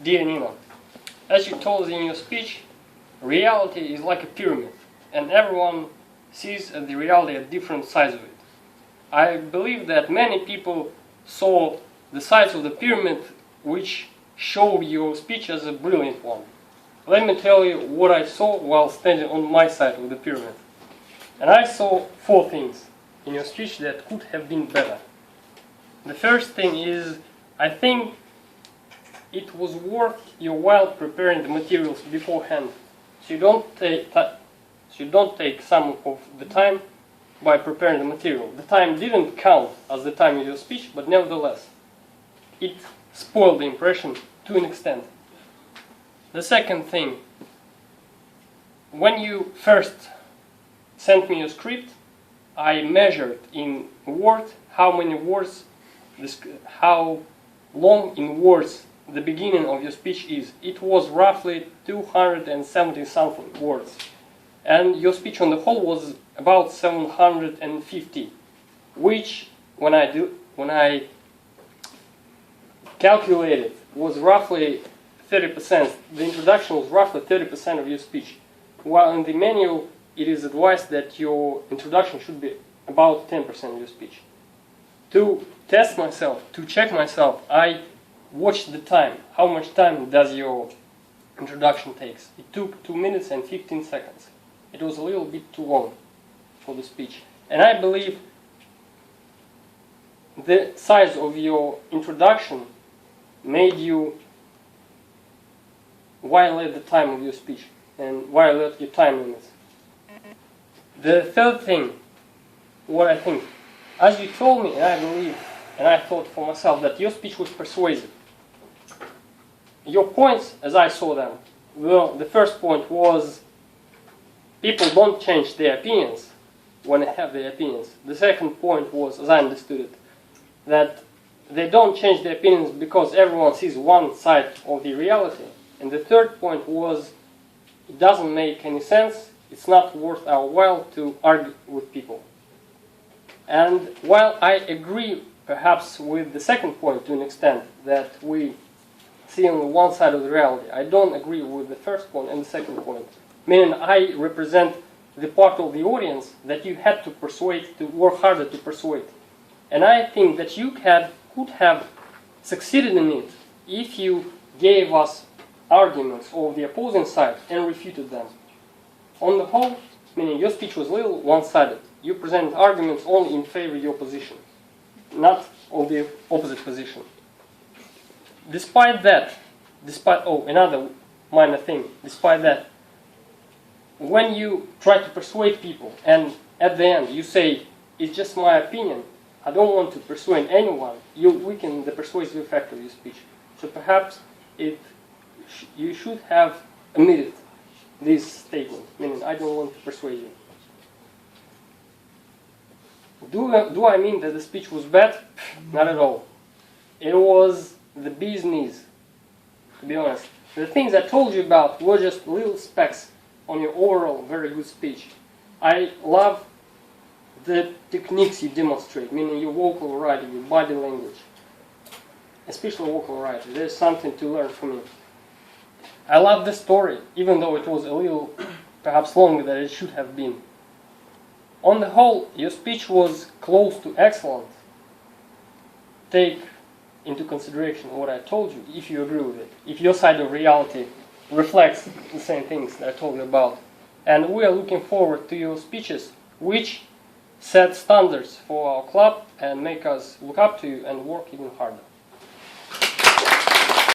Dear Nina, as you told in your speech, reality is like a pyramid, and everyone sees the reality at different sides of it. I believe that many people saw the sides of the pyramid which show your speech as a brilliant one. Let me tell you what I saw while standing on my side of the pyramid. And I saw 4 things in your speech that could have been better. The first thing is, I think it was worth your while preparing the materials beforehand, so you don't take some of the time by preparing the material. The time didn't count as the time of your speech, but nevertheless, it spoiled the impression to an extent. The second thing, when you first sent me your script, I measured in Word how long in words the beginning of your speech is. It was roughly 270 something words, and your speech on the whole was about 750, which when I calculated was roughly 30%. The introduction was roughly 30% of your speech, while in the manual it is advised that your introduction should be about 10% of your speech. To test myself, to check myself, I watched the time. How much time does your introduction take? It took 2 minutes and 15 seconds. It was a little bit too long for the speech. And I believe the size of your introduction made you violate the time of your speech and violate your time limits. The third thing, what I think, as you told me, and I believe, and I thought for myself, that your speech was persuasive. Your points, as I saw them, well, the first point was people don't change their opinions when they have their opinions. The second point was, as I understood it, that they don't change their opinions because everyone sees one side of the reality. And the third point was, it doesn't make any sense, it's not worth our while to argue with people. And while I agree perhaps with the second point to an extent, that we see on the one side of the reality, I don't agree with the first point and the second point. Meaning I represent the part of the audience that you had to persuade, to work harder to persuade. And I think that you could have succeeded in it if you gave us arguments of the opposing side and refuted them. On the whole, meaning your speech was a little one-sided. You presented arguments only in favor of your position, not of the opposite position. Despite that, another minor thing, despite that, when you try to persuade people and at the end you say, it's just my opinion, I don't want to persuade anyone, you weaken the persuasive effect of your speech. So perhaps you should have omitted this statement, meaning I don't want to persuade you. Do I mean that the speech was bad? Not at all. It was the bee's knees, to be honest. The things I told you about were just little specks on your overall very good speech. I love the techniques you demonstrate, meaning your vocal writing, your body language, especially vocal writing. There's something to learn from you. I love the story, even though it was a little perhaps longer than it should have been. On the whole, your speech was close to excellent. Take into consideration what I told you, if you agree with it, if your side of reality reflects the same things that I told you about. And we are looking forward to your speeches, which set standards for our club and make us look up to you and work even harder.